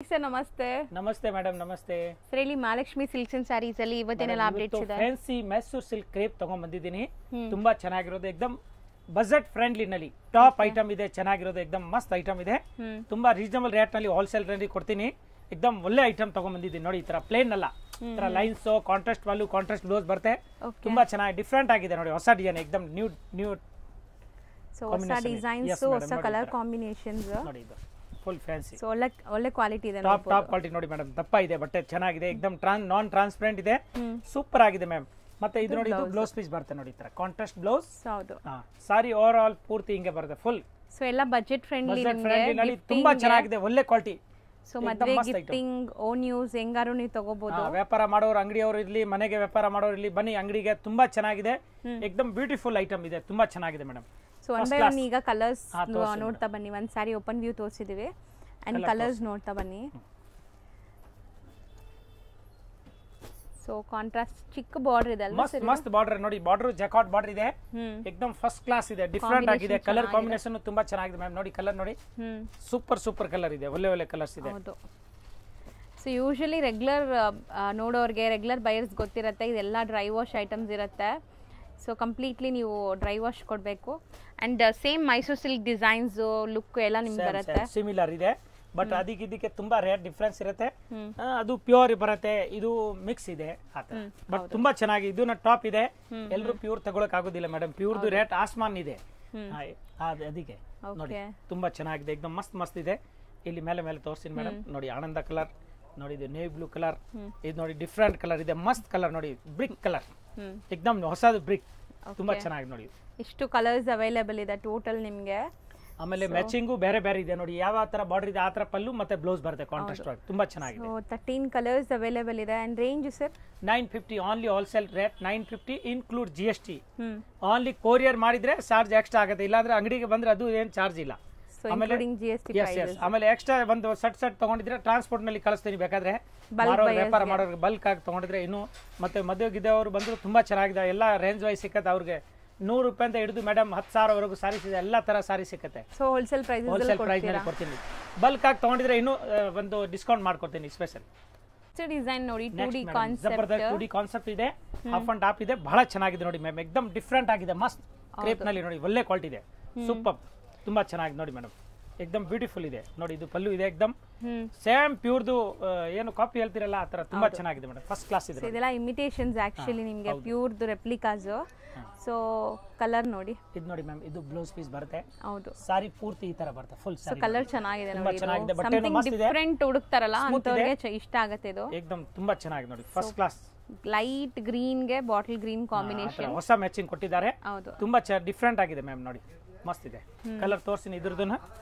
Sir ನಮಸ್ತೆ. ನಮಸ್ತೆ madam, ನಮಸ್ತೆ ಸರ್ ಇಲ್ಲಿ ಮಹಾಲಕ್ಷ್ಮಿ ಸಿಲ್ಕ್ಸ್ ಅಂಡ್ ಸ್ಯಾರೀಸ್ ಅಲ್ಲಿ ಇವತ್ತೇನೆಲ್ಲ ಅಪ್ಡೇಟ್ಸ್ ಇದೆ? ಫ್ಯಾನ್ಸಿ ಮೈಸೂರ್ ಸಿಲ್ಕ್ ಕ್ರೇಪ್ ತಗೊಂಡ್ ಬಂದಿದ್ದೀನಿ. ತುಂಬಾ ಚೆನ್ನಾಗಿರೋದು, ಏಕದಮ್ ಬಜೆಟ್ ಫ್ರೆಂಡ್ಲಿ ನಲ್ಲಿ ಟಾಪ್ ಐಟಮ್ ಇದೆ. ಚೆನ್ನಾಗಿರೋದು, ಏಕದಮ್ ಮಸ್ತ್ ಐಟಮ್ ಇದೆ. ತುಂಬಾ ರೀಸನಬಲ್ ರೇಟ್ ನಲ್ಲಿ ಹೋಲ್ಸೇಲ್ ರೇಟ್ ಕೊಡ್ತೀನಿ. ಏಕದಮ್ ಒಳ್ಳೆ ಐಟಮ್ ತಗೊಂಡ್ ಬಂದಿದ್ದೀನಿ ನೋಡಿ. ಈ ತರ ಪ್ಲೇನ್ ಅಲ್ಲ, ಈ ತರ lines, contrast Vaalu, contrast blouse ಬರುತ್ತೆ. ತುಂಬಾ ಚೆನ್ನಾಗಿ ಡಿಫ್ರೆಂಟ್ ಆಗಿದೆ ನೋಡಿ. ಹೊಸ ಡಿಸೈನ್, ಏಕದಮ್ ನ್ಯೂ ಸೊ ಹೊಸ ಡಿಸೈನ್ಸ್, ಹೊಸ ಕಲರ್ ಕಾಂಬಿನೇಷನ್ಸ್ ನೋಡಿ. ಇದು ಫುಲ್ ಫ್ಯಾನ್ಸಿ, ಸೊ ಒಳ್ಳೆ ಕ್ವಾಲಿಟಿ ಇದೆ. ಟಾಪ್ ಕ್ವಾಲಿಟಿ ನೋಡಿ ಮೇಡಮ್. ದಪ್ಪ ಇದೆ, ಬಟ್ಟೆ ಚೆನ್ನಾಗಿದೆ, ಏಕದಮ್ ನಾನ್ ಟ್ರಾನ್ಸ್ಪರೆಂಟ್ ಇದೆ, ಸೂಪರ್ ಆಗಿದೆ ಮ್ಯಾಮ್. ಮತ್ತೆ ಇದು ನೋಡಿ, ಇದು ಬ್ಲೌಸ್ ಪೀಸ್ ಬರುತ್ತೆ ನೋಡಿ, ಈ ತರ ಕಾಂಟ್ರಾಸ್ಟ್ ಬ್ಲೌಸ್. ಹೌದು, ಸಾರಿ ಓವರ್ ಆಲ್ ಪೂರ್ತಿ ಹಿಂಗೆ ಬರುತ್ತೆ ಫುಲ್. ಸೊ ಎಲ್ಲ ಬಜೆಟ್ ಫ್ರೆಂಡ್ಲಿ ನಲ್ಲಿ ತುಂಬಾ ಚೆನ್ನಾಗಿದೆ, ಒಳ್ಳೆ ಕ್ವಾಲಿಟಿ. ಸೊ ಮದುವೆ ಗಿಫ್ಟಿಂಗ್, ಓನ್ ಯೂಸ್ ಹೆಂಗಾರು ನೀವು ತಗೋಬಹುದು. ವ್ಯಾಪಾರ ಮಾಡೋರು, ಅಂಗಡಿಯವರು ಇರ್ಲಿ, ಮನೆಗೆ ವ್ಯಾಪಾರ ಮಾಡೋರು ಇರ್ಲಿ, ಬನ್ನಿ ಅಂಗಡಿಗೆ. ತುಂಬಾ ಚೆನ್ನಾಗಿದೆ, ಏಕದಮ್ ಬ್ಯೂಟಿಫುಲ್ ಐಟಮ್ ಇದೆ, ತುಂಬಾ ಚೆನ್ನಾಗಿದೆ madam. So one by one ಈಗ ಕಲರ್ಸ್ ನೋಡ್ತಾ ಬನ್ನಿ. ಒಂದ್ ಸಾರಿ ಓಪನ್ ವ್ಯೂ ತೋರಿಸಿದೀವಿ ಅಂಡ್ ಕಲರ್ಸ್ ನೋಡ್ತಾ ಬನ್ನಿ. ಸೊ ಕಾಂಟ್ರಾಸ್ಟ್ ಚಿಕ್ಕ ಬಾರ್ಡರ್ ಇದೆ ಅಲ್ವಾ? ಮಸ್ತ್ ಬಾರ್ಡರ್ ನೋಡಿ, ಬಾರ್ಡರ್ ಜಕಾಟ್ ಬಾರ್ಡರ್ ಇದೆ, ಏಕದಮ್ ಫಸ್ಟ್ ಕ್ಲಾಸ್ ಇದೆ, ಡಿಫರೆಂಟ್ ಆಗಿದೆ. ಕಲರ್ ಕಾಂಬಿನೇಷನ್ ತುಂಬಾ ಚೆನ್ನಾಗಿದೆ ಮ್ಯಾಮ್. ನೋಡಿ ಕಲರ್ ನೋಡಿ, ಸೂಪರ್ ಕಲರ್ ಇದೆ, ಒಳ್ಳೆ ಕಲರ್ಸ್ ಇದೆ. ಹೌದು. ಸೊ ಯೂಶಲಿ ರೆಗ್ಯುಲರ್ ನೋಡೋರ್ಗೆ, ರೆಗ್ಯುಲರ್ ಬಯರ್ಸ್ ಗೊತ್ತಿರುತ್ತೆ ಇದೆಲ್ಲ ಡ್ರೈ ವಾಶ್ ಐಟಮ್ಸ್ ಇರುತ್ತೆ. ಸೊ ಕಂಪ್ಲೀಟ್ಲಿ ನೀವು ಡ್ರೈ ವಾಶ್ ಕೊಡಬೇಕು. And same Mysore silk designs look ಎಲ್ಲ ನಿಮ್ಗೆ ಬರುತ್ತೆ, ಸಿಮಿಲರ್ ಇದೆ. ಬಟ್ ಇದಕ್ಕೆ ತುಂಬಾ ರೇಟ್ ಡಿಫ್ರೆನ್ಸ್ ಇರುತ್ತೆ. ಅದು ಪ್ಯೂರ್ ಬರುತ್ತೆ, ಇದು ಮಿಕ್ಸ್ ಇದೆ. ಬಟ್ ತುಂಬಾ ಚೆನ್ನಾಗಿ, ಇದು ಟಾಪ್ ಇದೆ. ಎಲ್ಲರೂ ಪ್ಯೂರ್ ತಗೊಳಕ್ ಆಗೋದಿಲ್ಲ ಮೇಡಮ್, ಪ್ಯೂರ್ದು ರೇಟ್ ಆಸ್ಮಾನ್ ಇದೆ. ಅದಕ್ಕೆ ನೋಡಿ, ತುಂಬಾ ಚೆನ್ನಾಗಿದೆ, ಏಕದಮ್ ಮಸ್ತ್ ಇದೆ. ಇಲ್ಲಿ ಮೇಲೆ ತೋರಿಸ್ತೀನಿ ಮೇಡಮ್. ನೋಡಿ ಆನಂದ ಕಲರ್ ನೋಡಿ, ಇದು ನೇವಿ ಬ್ಲೂ ಕಲರ್, ಇದು ನೋಡಿ ಡಿಫ್ರೆಂಟ್ ಕಲರ್ ಇದೆ, ಮಸ್ತ್ ಕಲರ್ ನೋಡಿ, ಬ್ರಿಕ್ ಕಲರ್, ಏಕದಮ್ ಹೊಸದು ಬ್ರಿಕ್, ತುಂಬಾ ಚೆನ್ನಾಗಿದೆ ನೋಡಿ. ಇಷ್ಟು ಕಲರ್ಸ್ ಅವೈಲೇಬಲ್ ಇದೆ ಟೋಟಲ್ ನಿಮ್ಗೆ. ಆಮೇಲೆ ಮ್ಯಾಚಿಂಗು ಬೇರೆ ಇದೆ ನೋಡಿ, ಯಾವ ತರ ಬಾರ್ಡರ್ ಇದೆ ಆ ತರ ಪಲ್ಲು ಮತ್ತೆ ಬ್ಲೌಸ್ ಬರುತ್ತೆ ಕಾಂಟ್ರಾಸ್ಟ್ ಆಗಿ, ತುಂಬಾ ಚೆನ್ನಾಗಿದೆ. 13 ಕಲರ್ಸ್ ಅವೈಲೇಬಲ್ ಇದೆ. And range sir 950 only, wholesale rate 950 include GST. Only courier ಮಾಡಿದ್ರೆ ಚಾರ್ಜ್ ಎಕ್ಸ್ಟ್ರಾ ಆಗುತ್ತೆ, ಇಲ್ಲಾಂದ್ರೆ ಅಂಗಡಿಗೆ ಬಂದ್ರೆ ಅದು ಏನು ಚಾರ್ಜ್ ಇಲ್ಲ. ಆಮೇಲೆ ಎಕ್ಸ್ಟ್ರಾ ಒಂದು ಸೆಟ್ ತಗೊಂಡಿದ್ರೆ ಟ್ರಾನ್ಸ್ಪೋರ್ಟ್ ನಲ್ಲಿ ಕಳಿಸ್ತೀನಿ. ಬೇಕಾದ್ರೆ ವ್ಯಾಪಾರ ಮಾಡೋರಿಗೆ ಬಲ್ಕ್ ಆಗಿ ತಗೊಂಡಿದ್ರೆ ಇನ್ನು, ಮತ್ತೆ ಮದುವೆ ಗಿದ್ದವರು ಬಂದ್ರು ತುಂಬಾ ಚೆನ್ನಾಗಿದೆ. ಎಲ್ಲ ರೇಂಜ್ ವೈಸ್ ಸಿಕ್ಕತ್ತೆ ಅವ್ರಿಗೆ. 100 ರೂಪಾಯಿ ಅಂತ ಹಿಡಿದು ಮೇಡಮ್ 10,000 ಸಾರೀಸ್ ಇದೆ, ಎಲ್ಲ ತರ ಸಾರಿ ಸಿಕ್ಕತ್ತೆ. ಸೊ ಹೋಲ್ಸೇಲ್ ಪ್ರೈಸ್ ನಲ್ಲಿ ಕೊಡ್ತೀನಿ. ಬಲ್ಕ್ ಆಗಿ ತಗೊಂಡಿದ್ರೆ ಇನ್ನು ಒಂದು ಡಿಸ್ಕೌಂಟ್ ಮಾಡ್ಕೊಡ್ತೀನಿ ಸ್ಪೆಷಲ್. ಡಿಸೈನ್ ನೋಡಿ, 2D ಕಾನ್ಸೆಪ್ಟ್ ಇದೆ, ಹಾಫ್ ಅಂಡ್ ಟಾಪ್ ಇದೆ, ಬಹಳ ಚೆನ್ನಾಗಿದೆ ನೋಡಿ ಮ್ಯಾಮ್. ಏಕದಮ್ ಡಿಫ್ರೆಂಟ್ ಆಗಿದೆ, ಮಸ್ತ್ ಕ್ರೇಪ್ ನಲ್ಲಿ ನೋಡಿ, ಒಳ್ಳೆ ಕ್ವಾಲಿಟಿ ಇದೆ, ಸೂಪರ್, ತುಂಬಾ ಚೆನ್ನಾಗಿದೆ ನೋಡಿ ಮೇಡಮ್. ಏಕದಮ್ ಬ್ಯೂಟಿಫುಲ್ ಇದೆ ನೋಡಿ. ಇದು ಪಲ್ಲು ಇದೆ, ಏಕದಮ್ ಸೇಮ್ ಪ್ಯೂರ್ದು ಏನು ಕಾಪಿ ಹೇಳ್ತಿರಲ್ಲ ಆ ತರ, ತುಂಬಾ ಚೆನ್ನಾಗಿದೆ ಮೇಡಮ್, ಫಸ್ಟ್ ಕ್ಲಾಸ್ ಇದೆ. ಇದೆಲ್ಲ ಇಮಿಟೇಷನ್ಸ್ ಆಕ್ಚುಲಿ ನಿಮಗೆ, ಪ್ಯೂರ್ದು ರೆಪ್ಲಿಕಾಸ್. ಸೊ ಕಲರ್ ನೋಡಿ, ಇದು ನೋಡಿ ಮ್ಯಾಮ್, ಇದು ಬ್ಲೌಸ್ ಪೀಸ್ ಬರುತ್ತೆ. ಹೌದು, ಸಾರಿ ಪೂರ್ತಿ ಈ ತರ ಬರುತ್ತೆ ಫುಲ್ ಸಾರಿ. ಕಲರ್ ಚೆನ್ನಾಗಿದೆ ನೋಡಿ, ಚೆನ್ನಾಗಿದೆ, ಬಟ್ಟೆನೂ ಮಸ್ತ್ ಇದೆ. ಡಿಫರೆಂಟ್ ಹುಡುಕ್ತಾರಲ್ಲ ಅಂತವರಿಗೆ ಇಷ್ಟ ಆಗುತ್ತೆ ಇದು. ಏಕದಮ್ ತುಂಬಾ ಚೆನ್ನಾಗಿದೆ ನೋಡಿ, ಫಸ್ಟ್ ಕ್ಲಾಸ್. ಲೈಟ್ ಗ್ರೀನ್ ಗೆ ಬಾಟಲ್ ಗ್ರೀನ್ ಕಾಂಬಿನೇಷನ್, ಹೊಸ ಮ್ಯಾಚಿಂಗ್ ಕೊಟ್ಟಿದ್ದಾರೆ. ಹೌದು, ತುಂಬಾ ಡಿಫರೆಂಟ್ ಆಗಿದೆ ಮ್ಯಾಮ್ ನೋಡಿ, ಮಸ್ತ್ ಇದೆ. ಕಲರ್ ತೋರಿಸ್ತೀನಿ ಇದ್ರದನ್ನ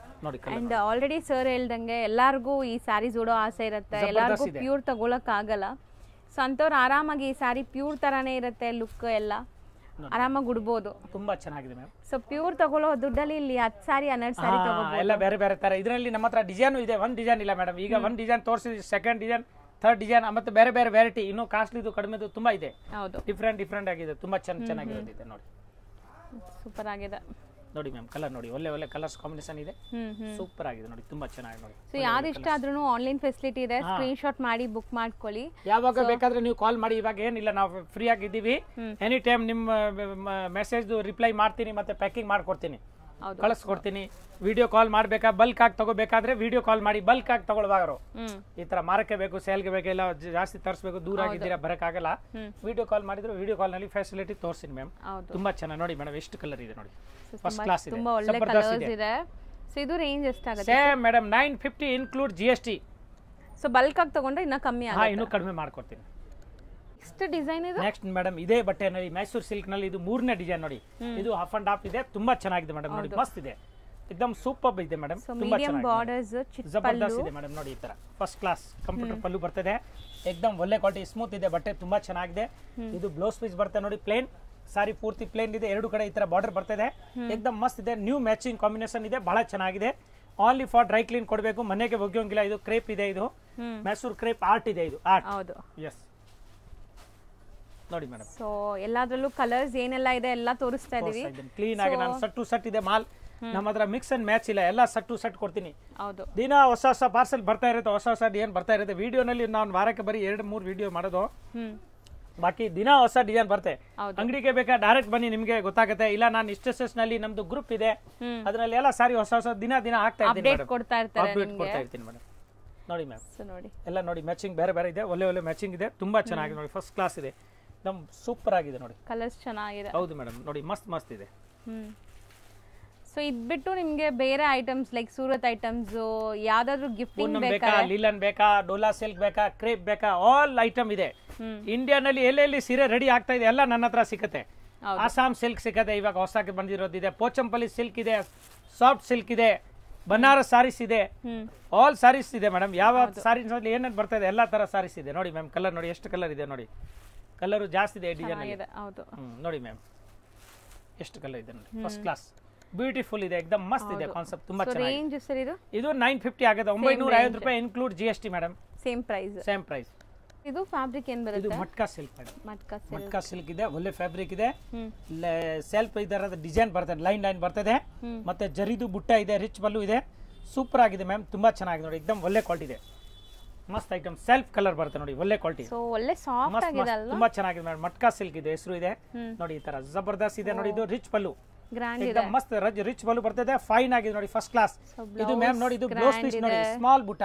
ನೋಡಿ. ಅಂಡ್ ಆಲ್ರೆಡಿ ಸರ್ ಹೇಳ್ದಂಗೆ ಎಲ್ಲಾರ್ಗೂ ಈ ಸ್ಯಾರೀಸ್ ಉಡೋ ಆಸೆ ಇರುತ್ತೆ, ಎಲ್ಲಾರ್ಗೂ ಪ್ಯೂರ್ ತಗೊಳಕ್ ಆಗಲ್ಲ. ಸೊ ಅಂತವ್ರು ಆರಾಮಾಗಿ ಈ ಸ್ಯಾರಿ ಪ್ಯೂರ್ ತರಾನೇ ಇರುತ್ತೆ, ಲುಕ್ ಎಲ್ಲ ಆರಾಮಾಗಿ ಉಡ್ಬೋದು. ತುಂಬಾ ಚೆನ್ನಾಗಿದೆ ಮ್ಯಾಮ್. ಸೊ ಪ್ಯೂರ್ ತಗೊಳ್ಳೋ ದುಡ್ಡಲ್ಲಿ ಇಲ್ಲಿ 10 ಸಾರಿ 12 ಸಾರಿ ತಗೋಬಹುದು, ಎಲ್ಲ ಬೇರೆ ತರ. ಇದರಲ್ಲಿ ನಮ್ಮ ಹತ್ರ ಡಿಸೈನ್ ಇದೆ, ಒಂದ್ ಡಿಸೈನ್ ಇಲ್ಲ ಮೇಡಮ್. ಈಗ ಒಂದ್ ಡಿಸೈನ್ ತೋರಿಸಿದ್ವಿ, ಸೆಕೆಂಡ್ ಡಿಸೈನ್, ಥರ್ಡ್ ಡಿಸೈನ್, ಮತ್ತೆ ಬೇರೆ ವೆರೈಟಿ, ಇನ್ನು ಕಾಸ್ಟ್ಲಿದು ಕಡಿಮೆದು ತುಂಬಾ ಇದೆ. ಹೌದು, ಡಿಫ್ರೆಂಟ್ ಆಗಿದೆ, ತುಂಬಾ ಚೆನ್ನಾಗಿರೋದಿದೆ ನೋಡಿ. ಸೂಪರ್ ಆಗಿದೆ ನೋಡಿ ಮ್ಯಾಮ್. ಕಲರ್ ನೋಡಿ, ಒಳ್ಳೆ ಕಲರ್ಸ್ ಕಾಂಬಿನೇಷನ್ ಇದೆ, ಸೂಪರ್ ಆಗಿದೆ ನೋಡಿ, ತುಂಬಾ ಚೆನ್ನಾಗಿದೆ ನೋಡಿ. ಸೊ ಯಾವ್ದು ಇಷ್ಟ ಆದ್ರೂ ಆನ್ಲೈನ್ ಫೆಸಿಲಿಟಿ ಇದೆ, ಸ್ಕ್ರೀನ್ ಶಾಟ್ ಮಾಡಿ ಬುಕ್ ಮಾಡ್ಕೊಳ್ಳಿ. ಯಾವಾಗ ಬೇಕಾದ್ರೆ ನೀವು ಕಾಲ್ ಮಾಡಿ, ಇವಾಗ ಏನಿಲ್ಲ, ನಾವು ಫ್ರೀ ಆಗಿದ್ದೀವಿ. ಎನಿ ಟೈಮ್ ನಿಮ್ಮ ಮೆಸೇಜ್ ರಿಪ್ಲೈ ಮಾಡ್ತೀನಿ, ಮತ್ತೆ ಪ್ಯಾಕಿಂಗ್ ಮಾಡ್ಕೊಡ್ತೀನಿ, ಕಳಿಸ್ಕೊಡ್ತೀನಿ. ವಿಡಿಯೋ ಕಾಲ್ ಮಾಡ್ಬೇಕಾ, ಬಲ್ಕ್ ಆಗಿ ತಗೋಬೇಕಾದ್ರೆ ವಿಡಿಯೋ ಕಾಲ್ ಮಾಡಿ. ಬಲ್ಕ್ ಆಗಿ ತಗೊಳ್ಬಾರು, ಈ ತರ ಮಾರಕ್ಕೆ ಬೇಕು, ಸೇಲ್ಗೆ ಬೇಕು, ಇಲ್ಲ ಜಾಸ್ತಿ ತರಿಸಬೇಕು, ದೂರ ಆಗಿದ್ದೀರಾ ಬರಕ್ಕಾಗಲ್ಲ, ವಿಡಿಯೋ ಕಾಲ್ ಮಾಡಿದ್ರು ವಿಡಿಯೋ ಕಾಲ್ ನಲ್ಲಿ ಫೆಸಿಲಿಟಿ ತೋರಿಸ್ತೀನಿ ಮ್ಯಾಮ್. ತುಂಬಾ ಚೆನ್ನಾಗಿ ನೋಡಿ ಮೇಡಮ್, ಎಷ್ಟು ಕಲರ್ ಇದೆ ನೋಡಿ, ಫಸ್ಟ್ ಕ್ಲಾಸ್ ಇದೆ, ತುಂಬಾ ಒಳ್ಳೆ ಕಲರ್ಸ್ ಇದೆ. ಸೊ ಇದು ರೇಂಜ್ ಎಷ್ಟಾಗುತ್ತೆ? Same madam 950 include GST. So bulk ಆಗಿ ತಗೊಂಡ್ರೆ ಇನ್ನ ಕಮ್ಮಿ ಆಗುತ್ತೆ, ಇನ್ನೂ ಕಡಿಮೆ ಮಾಡ್ಕೊಡ್ತೀನಿ. ನೆಕ್ಸ್ಟ್ ಡಿಸೈನ್ ಇದೆ. ನೆಕ್ಸ್ಟ್ ಮೇಡಮ್ ಇದೇ ಬಟ್ಟೆನಲ್ಲಿ ಮೈಸೂರ್ ಸಿಲ್ಕ್ ನಲ್ಲಿ ಇದು 3ನೇ ಡಿಸೈನ್ ನೋಡಿ. ಇದು ಹಾಫ್ ಅಂಡ್ ಹಾಫ್ ಇದೆ, ತುಂಬಾ ಚೆನ್ನಾಗಿದೆ ಮೇಡಮ್ ನೋಡಿ, ಮಸ್ತ್ ಇದೆ, एकदम ಸೂಪರ್ ಇದೆ ಮೇಡಮ್, ತುಂಬಾ ಚೆನ್ನಾಗಿದೆ. ಬಾರ್ಡರ್ಸ್ ಜಬರ್ದಸ್ತ್ ಇದೆ ಮೇಡಮ್ ನೋಡಿ, ಈ ತರ ಫಸ್ಟ್ ಕ್ಲಾಸ್ ಕಂಪ್ಯೂಟರ್ ಪಲ್ಲು ಬರ್ತದೆ, एकदम ಒಳ್ಳೆ ಕ್ವಾಲಿಟಿ, ಸ್ಮೂತ್ ಇದೆ ಬಟ್ಟೆ, ತುಂಬಾ ಚೆನ್ನಾಗಿದೆ. ಇದು ಬ್ಲೌಸ್ ಪೀಸ್ ಬರುತ್ತೆ ನೋಡಿ, ಪ್ಲೇನ್ ಸಾರಿ ಪೂರ್ತಿ ಪ್ಲೇನ್ ಇದೆ, ಎರಡು ಕಡೆ ಈ ತರ ಬಾರ್ಡರ್ ಬರ್ತದೆ, एकदम ಮಸ್ತ್ ಇದೆ, ನ್ಯೂ ಮ್ಯಾಚಿಂಗ್ ಕಾಂಬಿನೇಷನ್ ಇದೆ, ಬಹಳ ಚೆನ್ನಾಗಿದೆ. ಓನ್ಲಿ ಫಾರ್ ಡ್ರೈ ಕ್ಲೀನ್ ಕೊಡಬೇಕು, ಮನೆಗೆ ಒಗ್ಯೋಂಗಿಲ್ಲ. ಇದು ಕ್ರೇಪ್ ಇದೆ, ಇದು ಮೈಸೂರ್ ಕ್ರೇಪ್ ಆರ್ಟ್ ಇದೆ, ಇದು ಆರ್ಟ್. ಹೌದು, ಎಸ್ ನೋಡಿ ಮೇಡಮ್. ಸೊ ಎಲ್ಲಾದ್ರಲ್ಲೂ ಕಲರ್ಸ್ ಏನೆಲ್ಲ ಇದೆ ಎಲ್ಲ ತೋರಿಸ್ತಾ ಇದೀವಿ. ಕ್ಲೀನ್ ಆಗಿ ನಾನು ಸೆಟ್ ಟು ಸೆಟ್ ಇದೆ ಮಾಲ್, ನಮ್ಮ ಹತ್ರ ಮಿಕ್ಸ್ ಅಂಡ್ ಮ್ಯಾಚ್ ಇಲ್ಲ, ಎಲ್ಲ ಸೆಟ್ ಟು ಸೆಟ್ ಕೊಡ್ತೀನಿ. ಹೌದು ದಿನ ಹೊಸ ಹೊಸ ಪಾರ್ಸೆಲ್ ಬರ್ತಾ ಇರುತ್ತೆ, ಹೊಸ ಹೊಸ ಡಿಸೈನ್ ಬರ್ತಾ ಇರುತ್ತೆ. ವಿಡಿಯೋನಲ್ಲಿ ನಾನು ವಾರಕ್ಕೆ ಬರೀ 2-3 ವಿಡಿಯೋ ಮಾಡೋದು, ಬಾಕಿ ದಿನ ಹೊಸ ಡಿಸೈನ್ ಬರುತ್ತೆ. ಅಂಗಡಿಗೆ ಬೇಕಾ ಡೈರೆಕ್ಟ್ ಬನ್ನಿ, ನಿಮ್ಗೆ ಗೊತ್ತಾಗುತ್ತೆ. ಇಲ್ಲ ನಾನು ಇಸ್ಟೇಷನ್ಸ್ ನಲ್ಲಿ ನಮ್ದು ಗ್ರೂಪ್ ಇದೆ, ಅದ್ರಲ್ಲಿ ಎಲ್ಲ ಸಾರಿ ಹೊಸ ಹೊಸ ದಿನ ಹಾಕ್ತಾ ಇರ್ತೀನಿ, ಅಪ್ಡೇಟ್ ಕೊಡ್ತಾ ಇರ್ತಾರೆ ಮೇಡಮ್. ನೋಡಿ ಮ್ಯಾಮ್, ನೋಡಿ ಎಲ್ಲ ನೋಡಿ ಮ್ಯಾಚಿಂಗ್ ಬೇರೆ ಬೇರೆ ಇದೆ, ಒಳ್ಳೆ ಮ್ಯಾಚಿಂಗ್ ಇದೆ, ತುಂಬಾ ಚೆನ್ನಾಗಿದೆ ನೋಡಿ, ಫಸ್ಟ್ ಕ್ಲಾಸ್ ಇದೆ, एकदम ಸೂಪರ್ ಆಗಿದೆ ನೋಡಿ, ಕಲರ್ಸ್ ಚೆನ್ನಾಗಿದೆ. ಹೌದು ಮೇಡಮ್, ನೋಡಿ ಮಸ್ತ್ ಇದೆ. ಸೊ ಇದ್ ಬಿಟ್ಟು ನಿಮ್ಗೆ ಬೇರೆ ಐಟಮ್ಸ್ ಲೈಕ್ ಸೂರತ್ ಐಟಮ್ಸ್ ಯಾವ್ದಾದ್ರು ಗಿಫ್ಟಿಂಗ್ ಬೇಕಾ, ಲೀಲನ್ ಬೇಕಾ, ಡೋಲಾ ಸಿಲ್ಕ್ ಬೇಕಾ, ಕ್ರೇಪ್ ಬೇಕಾ, ಆಲ್ ಐಟಮ್ ಇದೆ. ಇಂಡಿಯಾನಲ್ಲಿ ಎಲ್ಲೆಲ್ಲಿ ಸೀರೆ ರೆಡಿ ಆಗ್ತಾ ಇದೆ ಎಲ್ಲ ನನ್ನ ಹತ್ರ ಸಿಗುತ್ತೆ. ಆಸಾಮ್ ಸಿಲ್ಕ್ ಸಿಗುತ್ತೆ, ಇವಾಗ ಹೊಸಕ್ಕೆ ಬಂದಿರೋದಿದೆ, ಪೋಚಂಪಲ್ಲಿ ಸಿಲ್ಕ್ ಇದೆ, ಸಾಫ್ಟ್ ಸಿಲ್ಕ್ ಇದೆ, ಬನಾರಸ್ ಸಾರೀಸ್ ಇದೆ, ಆಲ್ ಸಾರೀಸ್ ಇದೆ ಮೇಡಮ್. ಯಾವ ಸಾರೀಸ್ ಅಲ್ಲಿ ಏನೇನು ಬರ್ತಾ ಇದೆ ಎಲ್ಲ ತರ ಸಾರೀಸ್ ಇದೆ. ನೋಡಿ ಮ್ಯಾಮ್, ಕಲರ್ ನೋಡಿ ಎಷ್ಟು ಕಲರ್ ಇದೆ ನೋಡಿ, ಕಲರ್ ಜಾಸ್ತಿ ಇದೆ ಡಿಸೈನ್ ಅಲ್ಲಿ. ನೋಡಿ ಮ್ಯಾಮ್ ಎಷ್ಟು ಕಲರ್ ಇದೆ ನೋಡಿ, ಫಸ್ಟ್ ಕ್ಲಾಸ್ ಬ್ಯೂಟಿಫುಲ್ ಇದೆ, ಎಕ್ದಮ್ ಮಸ್ತ್ ಇದೆ ಕಾನ್ಸೆಪ್ಟ್, ತುಂಬಾ ಚೆನ್ನಾಗಿದೆ. ಇದು 950 ಆಗುತ್ತೆ, 950 ರೂಪಾಯಿ include GST madam. Same price. ಇದು ಫ್ಯಾಬ್ರಿಕ್ ಏನ್ ಬರುತ್ತೆ? ಇದು matka silk madam, matka silk ಇದೆ, ಒಳ್ಳೆ ಫ್ಯಾಬ್ರಿಕ್ ಇದೆ, ಸೆಲ್ಫ್ ಇದರದ ಡಿಸೈನ್ ಬರ್ತದೆ, ಲೈನ್ ಬರ್ತದೆ, ಮತ್ತೆ ಜರಿದು ಬುಟ್ಟ ಇದೆ, ರಿಚ್ ಬಲ್ಲು ಇದೆ, ಸೂಪರ್ ಆಗಿದೆ ಮ್ಯಾಮ್, ತುಂಬಾ ಚೆನ್ನಾಗಿದೆ ನೋಡಿ, ಎಕ್ದಮ್ ಒಳ್ಳೆ ಕ್ವಾಲಿಟಿ ಇದೆ, ಮಸ್ತ್ ಐಟಮ್, ಸೆಲ್ಫ್ ಕಲರ್ ಬರುತ್ತೆ ನೋಡಿ, ಒಳ್ಳೆ ಕ್ವಾಲಿಟಿ, ಒಳ್ಳೆ ಸಾಫ್ಟ್ ಆಗಿದೆ ಅಲ್ವಾ, ತುಂಬಾ ಚೆನ್ನಾಗಿದೆ ಮೇಡಮ್. ಮಟ್ಕಾ ಸಿಲ್ಕ್ ಇದೆ ಹೆಸರು ಇದೆ ನೋಡಿ, ಈ ತರ ಜಬರ್ದಸ್ತ್ ಇದೆ ನೋಡಿ, ಇದು ರಿಚ್ ಪಲ್ಲು, ಎಕ್ದಮ್ ಮಸ್ತ್ ರಿಚ್ ಪಲ್ಲು ಬರ್ತದೆ, ಫೈನ್ ಆಗಿದೆ ನೋಡಿ, ಫಸ್ಟ್ ಕ್ಲಾಸ್. ಇದು ಮ್ಯಾಮ್ ನೋಡಿ, ಇದು ಬ್ಲೌಸ್ ಪೀಸ್ ನೋಡಿ, ಸ್ಮಾಲ್ ಬುಟ್ಟ,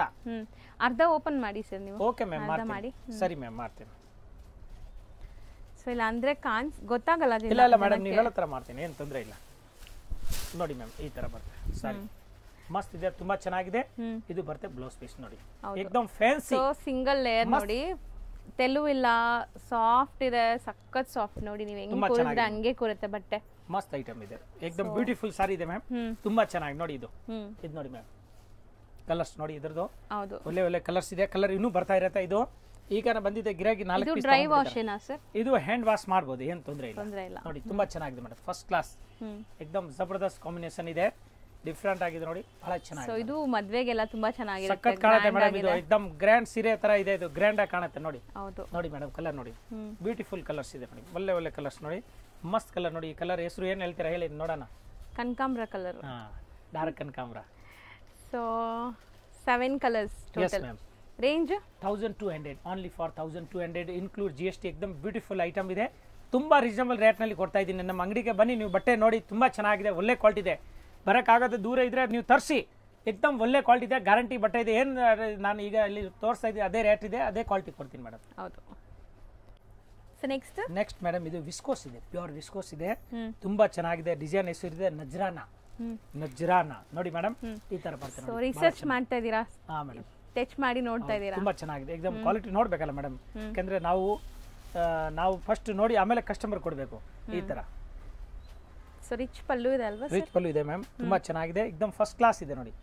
ಅರ್ಧ ಓಪನ್ ಮಾಡಿ ಸರ್ ನೀವು. ಓಕೆ ಮ್ಯಾಮ್, ಮಾಡಿ. ಸರಿ ಮ್ಯಾಮ್, ಮಾಡ್ತೀನಿ. ಸೊ ಇಲ್ಲ ಅಂದ್ರೆ ಗೊತ್ತಾಗಲ್ಲ. ಇಲ್ಲ ಮೇಡಮ್, ನೀವು ಹೇಳೋ ತರ ಮಾಡ್ತೀನಿ, ಏನು ತೊಂದರೆ ಇಲ್ಲ. ನೋಡಿ ಮ್ಯಾಮ್, ಈ ತರ ಬರ್ತದೆ ಸಾರಿ, ಮಸ್ತ್ ಇದೆ, ತುಂಬಾ ಚೆನ್ನಾಗಿದೆ. ಇದು ಬರುತ್ತೆ ಬ್ಲೌಸ್ ಪೀಸ್ ನೋಡಿ, ಎಕ್ದಮ್ ಫ್ಯಾನ್ಸಿ ಸಿಂಗಲ್ ಲೇಯರ್ ನೋಡಿ, ತೆಲು ಇಲ್ಲ, ಸಾಫ್ಟ್ ಇದೆ, ಸಖತ್ ಸಾಫ್ಟ್ ನೋಡಿ, ನೀವು ಹೆಂಗ್ ಕೂರಿದ್ರೆ ಹಂಗೆ ಕೂರುತ್ತೆ ಬಟ್ಟೆ, ಮಸ್ತ್ ಐಟಮ್ ಇದೆ, ಎಕ್ದಮ್ ಬ್ಯೂಟಿಫುಲ್ ಸಾರಿ ಇದೆ ಮ್ಯಾಮ್, ತುಂಬಾ ಚೆನ್ನಾಗಿ ನೋಡಿ. ಇದು ನೋಡಿ ಮ್ಯಾಮ್, ಕಲರ್ಸ್ ನೋಡಿ ಇದ್ರದ್ದು, ಒಳ್ಳೆ ಕಲರ್ಸ್ ಇದೆ, ಕಲರ್ ಇನ್ನೂ ಬರ್ತಾ ಇರತ್ತೆ. ಇದು ಈಗ ಬಂದಿದೆ ಗಿರಾಕಿ 4 ಪೀಸ್. ಡ್ರೈ ವಾಶ್ ಏನಾ ಸರ್? ಇದು ಹ್ಯಾಂಡ್ ವಾಶ್ ಮಾಡಬಹುದು, ಏನು ತೊಂದರೆ ಇಲ್ಲ ನೋಡಿ, ತುಂಬಾ ಚೆನ್ನಾಗಿದೆ ಮೇಡಮ್, ಫಸ್ಟ್ ಕ್ಲಾಸ್, ಎಕ್ದಮ್ ಜಬರ್ದಸ್ತ್ ಕಾಂಬಿನೇಷನ್ ಇದೆ, ಡಿಫರೆಂಟ್ ಆಗಿದೆ ನೋಡಿ, ಬಹಳ ಚೆನ್ನಾಗಿದೆ. ಸೊ ಇದು ಮದ್ವೆಗೆಲ್ಲ ತುಂಬಾ ಚೆನ್ನಾಗಿದೆ, ಸಖತ್ ಕಾಣುತ್ತೆ ಮೇಡಮ್, ಇದು ಎಕ್ದಮ್ ಗ್ರ್ಯಾಂಡ್ ಸೀರೆ ತರ ಇದೆ, ಇದು ಗ್ರ್ಯಾಂಡ್ ಆಗಿ ಕಾಣುತ್ತೆ ನೋಡಿ. ನೋಡಿ ಮೇಡಮ್, ಕಲರ್ ನೋಡಿ, ಬ್ಯೂಟಿಫುಲ್ ಕಲರ್ಸ್ ಇದೆ ನೋಡಿ, ಒಳ್ಳೆ ಕಲರ್ಸ್ ನೋಡಿ, ಮಸ್ತ್ ಕಲರ್ ನೋಡಿ. ಈ ಕಲರ್ ಹೆಸರು ಏನು ಹೇಳ್ತೀರಾ ಹೇಳಿ ನೋಡೋಣ? ಕನಕಾಂಬ್ರ ಕಲರ್, ಡಾರ್ಕ್ ಕನಕಾಂಬ್ರ. So 7 colours total. Range 1200, only for 1200 include GST. ಎಕ್ದಮ್ ಬ್ಯೂಟಿಫುಲ್ ಐಟಮ್ ಇದೆ, ತುಂಬಾ ರೀಸನಬಲ್ ರೇಟ್ ನಲ್ಲಿ ಕೊಡ್ತಾ ಇದ್ದೀನಿ. ನಮ್ಮ ಅಂಗಡಿಗೆ ಬನ್ನಿ, ನೀವು ಬಟ್ಟೆ ನೋಡಿ, ತುಂಬಾ ಚೆನ್ನಾಗಿದೆ, ಒಳ್ಳೆ ಕ್ವಾಲಿಟಿ ಇದೆ. ಬರೋಕ್ಕಾಗತ್ತೆ, ದೂರ ಇದ್ರೆ ನೀವು ತರಿಸಿ, ಎಕ್ದಮ್ ಒಳ್ಳೆ ಕ್ವಾಲಿಟಿ ಇದೆ, ಗ್ಯಾರಂಟಿ ಬಟ್ಟೆ ಇದೆ. ಏನು ನಾನು ಈಗ ಇಲ್ಲಿ ತೋರಿಸ್ತಾ ಇದ್ದೀನಿ ಅದೇ ರೇಟ್ ಇದೆ, ಅದೇ ಕ್ವಾಲಿಟಿ ಕೊಡ್ತೀನಿ ಮೇಡಮ್. ಹೌದು. ಸೊ ನೆಕ್ಸ್ಟ್ ಮೇಡಮ್, ಇದು ವಿಸ್ಕೋಸ್ ಇದೆ, ಪ್ಯೂರ್ ವಿಸ್ಕೋಸ್ ಇದೆ, ತುಂಬಾ ಚೆನ್ನಾಗಿದೆ. ಡಿಸೈನ್ ಹೆಸರಿದೆ ನಜ್ರಾನ ನೋಡಿ ಮೇಡಮ್, ಈ ತರ ಬರ್ತದೆ. ಸೊ ರಿಸರ್ಚ್ ಮಾಡ್ತಾ ಇದ್ದೀರಾ? ಹಾ ಮೇಡಮ್, ಟಚ್ ಮಾಡಿ ನೋಡ್ತಾ ಇದ್ದೀರಾ? ತುಂಬಾ ಚೆನ್ನಾಗಿದೆ, ಎಕ್ದಮ್ ಕ್ವಾಲಿಟಿ ನೋಡ್ಬೇಕಲ್ಲ ಮೇಡಮ್, ಯಾಕಂದ್ರೆ ನಾವು ಫಸ್ಟ್ ನೋಡಿ ಆಮೇಲೆ ಕಸ್ಟಮರ್ ಕೊಡಬೇಕು, ಈ ತರ. ಸೊ ರಿಚ್ ಪಲ್ಲು ಇದೆ ಅಲ್ವಾ? ರಿಚ್ ಪಲ್ಲು ಇದೆ ಮ್ಯಾಮ್, ತುಂಬಾ ಚೆನ್ನಾಗಿದೆ, ಎಕ್ದಮ್ ಫಸ್ಟ್ ಕ್ಲಾಸ್ ಇದೆ ನೋಡಿ,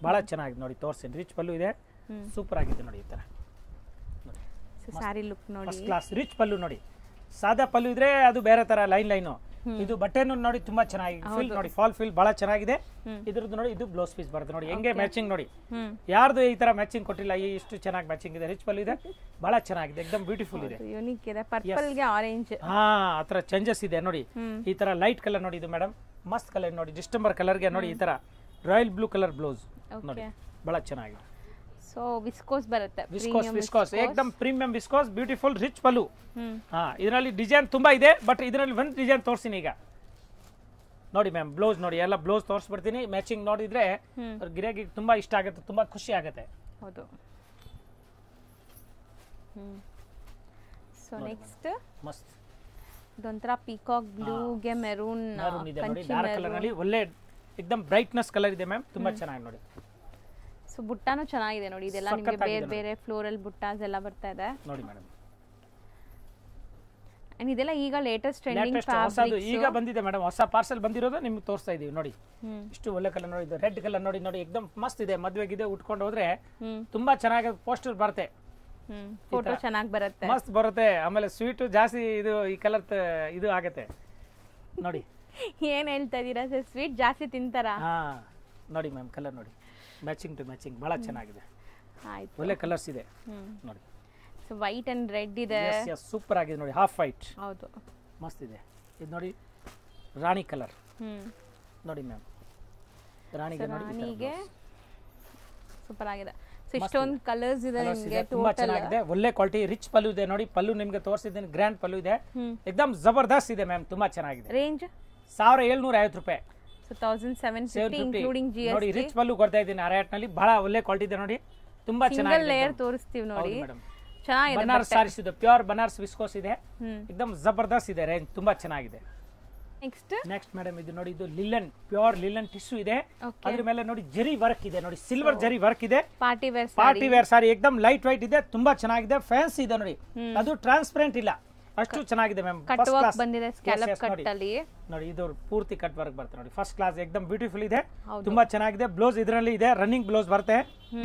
ಬಹಳ ಚೆನ್ನಾಗಿದೆ ನೋಡಿ, ತೋರಿಸಿ. ರಿಚ್ ಪಲ್ಲು ಇದೆ, ಸೂಪರ್ ಆಗಿದೆ ನೋಡಿ, ಈ ತರ ಸ್ಯಾರಿ ಲುಕ್ ನೋಡಿ, ಫಸ್ಟ್ ಕ್ಲಾಸ್. ರಿಚ್ ಪಲ್ಲು ನೋಡಿ, ಸಾದಾ ಪಲ್ಲು ಇದ್ರೆ ಅದು ಬೇರೆ ತರ ಲೈನು, ಇದು ಬಟ್ಟೆನು ನೋಡಿ ತುಂಬಾ ಚೆನ್ನಾಗಿ ಫಿಲ್ ನೋಡಿ, ಫಾಲ್ ಫಿಲ್ ಬಹಳ ಚೆನ್ನಾಗಿದೆ. ಇದ್ರದ್ದು ನೋಡಿ, ಇದು ಬ್ಲೌಸ್ ಪೀಸ್ ಬರುತ್ತೆ ನೋಡಿ, ಹೆಂಗೆ ಮ್ಯಾಚಿಂಗ್ ನೋಡಿ, ಯಾರ್ದು ಈ ತರ ಮ್ಯಾಚಿಂಗ್ ಕೊಟ್ಟಿಲ್ಲ, ಇಷ್ಟು ಚೆನ್ನಾಗಿ ಮ್ಯಾಚಿಂಗ್ ಇದೆ. ರಿಚ್ ಪಲ್ಲು ಇದೆ, ಬಹಳ ಚೆನ್ನಾಗಿದೆ, ಎಕ್ದಮ್ ಬ್ಯೂಟಿಫುಲ್ ಇದೆ, ಯೂನಿಕ್ ಇದೆ. ಪರ್ಪಲ್ ಗೆ ಆರೆಂಜ್, ಆತರ ಚೇಂಜಸ್ ಇದೆ ನೋಡಿ. ಈ ತರ ಲೈಟ್ ಕಲರ್ ನೋಡಿ, ಇದು ಮೇಡಮ್ ಮಸ್ತ್ ಕಲರ್ ನೋಡಿ, ಡಿಸ್ಟೆಂಬರ್ ಕಲರ್ ಗೆ ನೋಡಿ, ಈ ತರ ರಾಯಲ್ ಬ್ಲೂ ಕಲರ್ ಬ್ಲೌಸ್ ನೋಡಿ, ಬಹಳ ಚೆನ್ನಾಗಿದೆ. ಸೊ ವಿಸ್ಕೋಸ್ ಬರುತ್ತೆ, ವಿಸ್ಕೋಸ್ ಏಕದಮ್ premium viscose, beautiful rich pallu. ಇದರಲ್ಲಿ ಡಿಸೈನ್ ತುಂಬಾ ಇದೆ, ಬಟ್ ಇದರಲ್ಲಿ ಒಂದು ಡಿಸೈನ್ ತೋರಿಸ್ತೀನಿ ಈಗ ನೋಡಿ ಮ್ಯಾಮ್. ಬ್ಲೌಸ್ ನೋಡಿ, ಎಲ್ಲ ಬ್ಲೌಸ್ ತೋರಿಸ್ಬಿಡ್ತೀನಿ, ಮ್ಯಾಚಿಂಗ್ ನೋಡಿದ್ರೆ ಗಿರಾಕಿ ತುಂಬಾ ಇಷ್ಟ ಆಗುತ್ತೆ, ತುಂಬಾ ಖುಷಿ ಆಗುತ್ತೆ. ಹೌದು. ಸೊ ನೆಕ್ಸ್ಟ್ ಮಸ್ತ್ ಇದೊಂಥರ ಪೀಕಾಕ್ ಬ್ಲೂ ಗೆ ಮೆರೂನ್ ಇದೆ ನೋಡಿ, ಡಾರ್ಕ್ ಕಲರ್ ನಲ್ಲಿ ಒಳ್ಳೆ ಎಕ್ದಮ್ ಬ್ರೈಟ್ನೆಸ್ ಕಲರ್ ಇದೆ ಮ್ಯಾಮ್, ತುಂಬಾ ಚೆನ್ನಾಗಿ ನೋಡಿ. ಸೊ ಬುಟ್ಟಾನು ಚೆನ್ನಾಗಿದೆ ನೋಡಿ, ಇದೆಲ್ಲ ನಿಮಗೆ ಬೇರೆ ಬೇರೆ ಫ್ಲೋರಲ್ ಬುಟ್ಟಾಸ್ ಎಲ್ಲ ಬರ್ತಾ ಇದೆ ನೋಡಿ ಮೇಡಮ್. ಅಂಡ್ ಇದೆಲ್ಲ ಈಗ ಲೇಟೆಸ್ಟ್ ಟ್ರೆಂಡಿಂಗ್ ಫ್ಯಾಬ್ರಿಕ್ಸ್, ಈಗ ಬಂದಿದೆ ಮೇಡಮ್, ಹೊಸ ಪಾರ್ಸೆಲ್ ಬಂದಿರೋದು ನಿಮ್ಗೆ ತೋರಿಸ್ತಾ ಇದೀವಿ ನೋಡಿ. ಇಷ್ಟು ಒಳ್ಳೆ ಕಲರ್ ನೋಡಿ, ಇದು ರೆಡ್ ಕಲರ್ ನೋಡಿ, ಎಕ್ದಮ್ ಮಸ್ತ್ ಇದೆ, ಮದುವೆಗಿದೆ ಉಟ್ಕೊಂಡು ಹೋದ್ರೆ ತುಂಬಾ ಚೆನ್ನಾಗಿ ಪೋಸ್ಟರ್ ಬರುತ್ತೆ, ಫೋಟೋ ಚೆನ್ನಾಗಿ ಬರುತ್ತೆ, ಮಸ್ತ್ ಬರುತ್ತೆ. ಆಮೇಲೆ ಸ್ವೀಟ್ ಜಾಸ್ತಿ ಇದು ಈ ಕಲರ್ ಇದು ಆಗತ್ತೆ ನೋಡಿ. ಏನ್ ಹೇಳ್ತಾ ಇದೀರಾ ಸರ್, ಸ್ವೀಟ್ ಜಾಸ್ತಿ ತಿಂತಾರಾ? ನೋಡಿ ಮ್ಯಾಮ್, ಕಲರ್ ನೋಡಿ, ಮ್ಯಾಚಿಂಗ್ ಟು ಮ್ಯಾಚಿಂಗ್ ಬಹಳ ಚೆನ್ನಾಗಿದೆ, ಒಳ್ಳೆ ಕಲರ್ಸ್ ಇದೆ ನೋಡಿ. ಸೊ ವೈಟ್ ಅಂಡ್ ರೆಡ್ ಇದೆ, ಸೂಪರ್ ಆಗಿದೆ ನೋಡಿ, ಹಾಫ್ ವೈಟ್, ಹೌದು ಮಸ್ತ್ ಇದೆ. ಇದು ನೋಡಿ ರಾಣಿ ಕಲರ್ ನೋಡಿ ಮ್ಯಾಮ್, ರಾಣಿಗೆ ನೋಡಿ ರಾಣಿಗೆ ಸೂಪರ್ ಆಗಿದೆ. ಸೊ ಇಷ್ಟೊಂದು ಕಲರ್ಸ್ ಇದೆ ನಿಮಗೆ, ತುಂಬಾ ಚೆನ್ನಾಗಿದೆ, ಒಳ್ಳೆ ಕ್ವಾಲಿಟಿ, ರಿಚ್ ಪಲ್ಲು ಇದೆ ನೋಡಿ. ಪಲ್ಲು ನಿಮ್ಗೆ ತೋರಿಸಿದ್ದೀನಿ, ಗ್ರ್ಯಾಂಡ್ ಪಲ್ಲು ಇದೆ, ಎಕ್ದಮ್ ಜಬರ್ದಸ್ತ್ ಇದೆ ಮ್ಯಾಮ್, ತುಂಬಾ ಚೆನ್ನಾಗಿದೆ. ರೇಂಜ್ 1750 ರೂಪಾಯಿ. So 1750 including GST. ನೋಡಿ ರಿಚ್ ಪಲ್ಲು ಕೊಡ್ತಾ ಇದ್ದೀನಿ ಅರಯಾಟ್ ನಲ್ಲಿ, ಬಹಳ ಒಳ್ಳೆ ಕ್ವಾಲಿಟಿ ಇದೆ ನೋಡಿ, ತುಂಬಾ ಚೆನ್ನಾಗಿದೆ. ಸಿಂಗಲ್ ಲೇಯರ್ ತೋರಿಸ್ತೀವಿ ನೋಡಿ, ಚೆನ್ನಾಗಿದೆ. ಬನಾರಸ್ ಸಾರೀಸ್ ಇದೆ, ಪ್ಯೂರ್ ಬನಾರಸ್ ವಿಸ್ಕೋಸ್ ಇದೆ, ಎಕ್ದಮ್ ಜಬರ್ದಸ್ತ್ ಇದೆ, ರೇಂಜ್ ತುಂಬಾ ಚೆನ್ನಾಗಿದೆ. ನೆಕ್ಸ್ಟ್ ಮೇಡಮ್ ಇದು ನೋಡಿ, ಇದು ಲಿಲನ್, ಪ್ಯೂರ್ ಲಿಲನ್ ಟಿಶ್ಯೂ ಇದೆ, ಅದ್ರ ಮೇಲೆ ನೋಡಿ ಜರಿ ವರ್ಕ್ ಇದೆ ನೋಡಿ, ಸಿಲ್ವರ್ ಜರಿ ವರ್ಕ್ ಇದೆ, ಪಾರ್ಟಿ ವೇರ್ ಸಾರಿ, ಎಕ್ದಮ್ ಲೈಟ್ ವೈಟ್ ಇದೆ, ತುಂಬಾ ಚೆನ್ನಾಗಿದೆ, ಫ್ಯಾನ್ಸಿ ಇದೆ ನೋಡಿ, ಅದು ಟ್ರಾನ್ಸ್ಪರೆಂಟ್ ಇಲ್ಲ, ಅಷ್ಟು ಚೆನ್ನಾಗಿದೆ ಮ್ಯಾಮ್. ಕಟ್ ವರ್ಕ್ ಬಂದಿದೆ ಸ್ಕ್ಯಾಲಪ್ ಕಟ್ ಅಲ್ಲಿ ನೋಡಿ, ಇದು ಪೂರ್ತಿ ಕಟ್ ವರ್ಕ್ ಬರುತ್ತೆ ನೋಡಿ, ಫಸ್ಟ್ ಕ್ಲಾಸ್, ಎಕ್ದಮ್ ಬ್ಯೂಟಿಫುಲ್ ಇದೆ, ತುಂಬಾ ಚೆನ್ನಾಗಿದೆ. ಬ್ಲೌಸ್ ಇದರಲ್ಲಿ ಇದೆ, ರನ್ನಿಂಗ್ ಬ್ಲೌಸ್ ಬರುತ್ತೆ,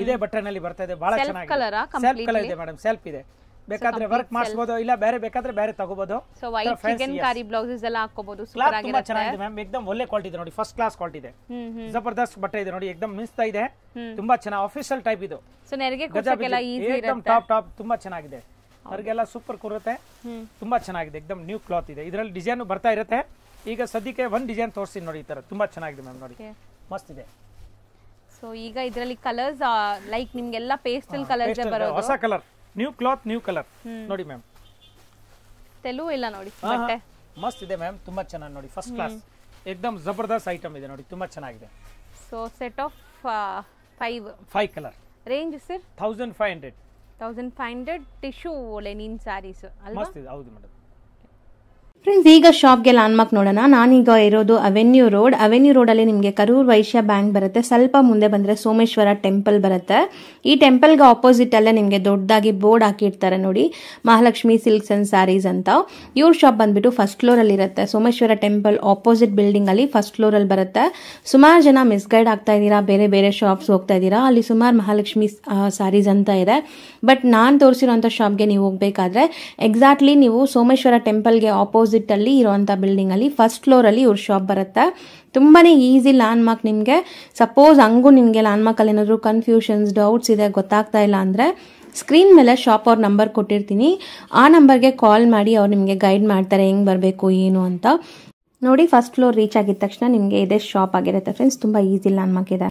ಇದೇ ಬಟನ್ ಬರ್ತಾ ಇದೆ, ಬಹಳ ಚೆನ್ನಾಗಿದೆ. ಸೆಲ್ಫ್ ಕಲರ್ ಇದೆ ಮೇಡಮ್, ಸೆಲ್ಫ್ ಇದೆ, ಬೇಕಾದ್ರೆ ವರ್ಕ್ ಮಾಡಿಸಬಹುದು, ಇಲ್ಲ ಬೇರೆ ಬೇಕಾದ್ರೆ ಬೇರೆ ತಗೋಬಹುದು. ಸೊ ವೈಟ್ ಚಿಕನ್ ಕಾರಿ ಬ್ಲೌಸಸ್ ಎಲ್ಲ ಹಾಕೋಬಹುದು, ಸೂಪರ್ ಆಗಿದೆ, ತುಂಬಾ ಚೆನ್ನಾಗಿದೆ ಮ್ಯಾಮ್, ಎಕ್ದಮ್ ಒಳ್ಳೆ ಕ್ವಾಲಿಟಿ ಇದೆ ನೋಡಿ, ಫಸ್ಟ್ ಕ್ಲಾಸ್ ಕ್ವಾಲಿಟಿ ಇದೆ, ಜಬರ್ದಸ್ತ್ ಬಟ್ಟೆ ಇದೆ ನೋಡಿ, ಎಕ್ದಮ್ ಮಿನ್ಸ್ತಾ ಇದೆ, ತುಂಬಾ ಚೆನ್ನಾಗಿ ಆಫೀಷಿಯಲ್ ಟೈಪ್ ಇದು. ಸೊ ನೆರಿಗೆ ಕೂರ್ಸಕ್ಕೆಲ್ಲ ಈಜಿ ಇರುತ್ತೆ, ಎಕ್ದಮ್ ಟಾಪ್ ತುಂಬಾ ಚೆನ್ನಾಗಿದೆ, ಅವ್ರಿಗೆಲ್ಲ ಸೂಪರ್ ಕೂರುತ್ತೆ, ತುಂಬಾ ಚೆನ್ನಾಗಿದೆ, ಎಕ್ದಮ್ ನ್ಯೂ ಕ್ಲಾತ್ ಇದೆ, ಇದರಲ್ಲಿ ಡಿಸೈನ್ ಬರ್ತಾ ಇರುತ್ತೆ. ಈಗ ಸದ್ಯಕ್ಕೆ ಒಂದ್ ಡಿಸೈನ್ ತೋರಿಸ್ತೀನಿ ನೋಡಿ, ಈ ತರ ತುಂಬಾ ಚೆನ್ನಾಗಿದೆ ಮ್ಯಾಮ್, ನೋಡಿ ಮಸ್ತ್ ಇದೆ. ಸೊ ಈಗ ಇದರಲ್ಲಿ ಕಲರ್ಸ್ ಲೈಕ್ ನಿಮ್ಗೆಲ್ಲ ಪೇಸ್ಟಲ್ ಕಲರ್ಸ್ ಬರೋದು, ಹೊಸ colour, new cloth, new colour ನೋಡಿ ಮ್ಯಾಮ್, ತೆಲು ಇಲ್ಲ ನೋಡಿ, ಬಟ್ಟೆ ಮಸ್ತ್ ಇದೆ ಮ್ಯಾಮ್, ತುಂಬಾ ಚೆನ್ನಾಗಿ ನೋಡಿ, ಫಸ್ಟ್ ಕ್ಲಾಸ್, ಎಕ್ದಮ್ ಜಬರ್ದಸ್ತ್ ಐಟಮ್ ಇದೆ ನೋಡಿ, ತುಂಬಾ ಚೆನ್ನಾಗಿದೆ. So set of 5 colour. Range sir 1500 tissue linen sarees ಅಲ್ವಾ? ಮಸ್ತ್ ಇದೆ, ಹೌದು ಮೇಡಮ್. ಫ್ರೆಂಡ್ಸ್, ಈಗ ಶಾಪ್ಗೆ ಲ್ಯಾಂಡ್ಮಾರ್ಕ್ ನೋಡೋಣ. ನಾನೀಗ ಇರೋದು ಅವೆನ್ಯೂ ರೋಡಲ್ಲಿ ನಿಮಗೆ ಕರೂರ್ ವೈಶ್ಯ ಬ್ಯಾಂಕ್ ಬರುತ್ತೆ, ಸ್ವಲ್ಪ ಮುಂದೆ ಬಂದರೆ ಸೋಮೇಶ್ವರ ಟೆಂಪಲ್ ಬರುತ್ತೆ. ಈ ಟೆಂಪಲ್ಗೆ ಆಪೋಸಿಟ್ ಅಲ್ಲೇ ನಿಮಗೆ ದೊಡ್ಡದಾಗಿ ಬೋರ್ಡ್ ಹಾಕಿರ್ತಾರೆ ನೋಡಿ, ಮಹಾಲಕ್ಷ್ಮಿ ಸಿಲ್ಕ್ಸ್ ಅಂಡ್ ಸ್ಯಾರೀಸ್ ಅಂತ. ಇವ್ರ ಶಾಪ್ ಬಂದ್ಬಿಟ್ಟು ಫಸ್ಟ್ ಫ್ಲೋರಲ್ಲಿ ಇರುತ್ತೆ, ಸೋಮೇಶ್ವರ ಟೆಂಪಲ್ ಆಪೋಸಿಟ್ ಬಿಲ್ಡಿಂಗ್ ಅಲ್ಲಿ ಫಸ್ಟ್ ಫ್ಲೋರಲ್ಲಿ ಬರುತ್ತೆ. ಸುಮಾರು ಜನ ಮಿಸ್ಗೈಡ್ ಆಗ್ತಾ ಇದ್ದೀರಾ, ಬೇರೆ ಬೇರೆ ಶಾಪ್ಸ್ ಹೋಗ್ತಾ ಇದ್ದೀರಾ, ಅಲ್ಲಿ ಸುಮಾರು ಮಹಾಲಕ್ಷ್ಮಿ ಸ್ಯಾರೀಸ್ ಅಂತ ಇದೆ. ಬಟ್ ನಾನು ತೋರಿಸಿರೋಂಥ ಶಾಪ್ಗೆ ನೀವು ಹೋಗ್ಬೇಕಾದ್ರೆ ಎಕ್ಸಾಕ್ಟ್ಲಿ ನೀವು ಸೋಮೇಶ್ವರ ಟೆಂಪಲ್ಗೆ ಆಪೋಸಿಟ್ ಅಲ್ಲಿ ಇರುವಂತ ಬಿಲ್ಡಿಂಗ್ ಅಲ್ಲಿ ಫಸ್ಟ್ ಫ್ಲೋರ್ ಅಲ್ಲಿ ಇವ್ರ ಶಾಪ್ ಬರುತ್ತೆ. ತುಂಬಾನೇ ಈಸಿ ಲ್ಯಾಂಡ್ ಮಾರ್ಕ್. ನಿಮಗೆ ಸಪೋಸ್ ಹಂಗೂ ನಿಮಗೆ ಲ್ಯಾಂಡ್ ಮಾರ್ಕ್ ಅಲ್ಲಿ ಏನಾದ್ರು ಕನ್ಫ್ಯೂಷನ್ಸ್, ಡೌಟ್ಸ್ ಇದೆ, ಗೊತ್ತಾಗ್ತಾ ಇಲ್ಲ ಅಂದ್ರೆ ಸ್ಕ್ರೀನ್ ಮೇಲೆ ಶಾಪ್ ಅವ್ರ ನಂಬರ್ ಕೊಟ್ಟಿರ್ತೀನಿ, ಆ ನಂಬರ್ಗೆ ಕಾಲ್ ಮಾಡಿ ಅವ್ರು ನಿಮಗೆ ಗೈಡ್ ಮಾಡ್ತಾರೆ ಹೆಂಗ್ ಬರಬೇಕು ಏನು ಅಂತ. ನೋಡಿ, ಫಸ್ಟ್ ಫ್ಲೋರ್ ರೀಚ್ ಆಗಿದ ತಕ್ಷಣ ನಿಮಗೆ ಇದೇ ಶಾಪ್ ಆಗಿರುತ್ತೆ ಫ್ರೆಂಡ್ಸ್, ತುಂಬಾ ಈಸಿ ಲ್ಯಾಂಡ್ ಮಾರ್ಕ್ ಇದೆ.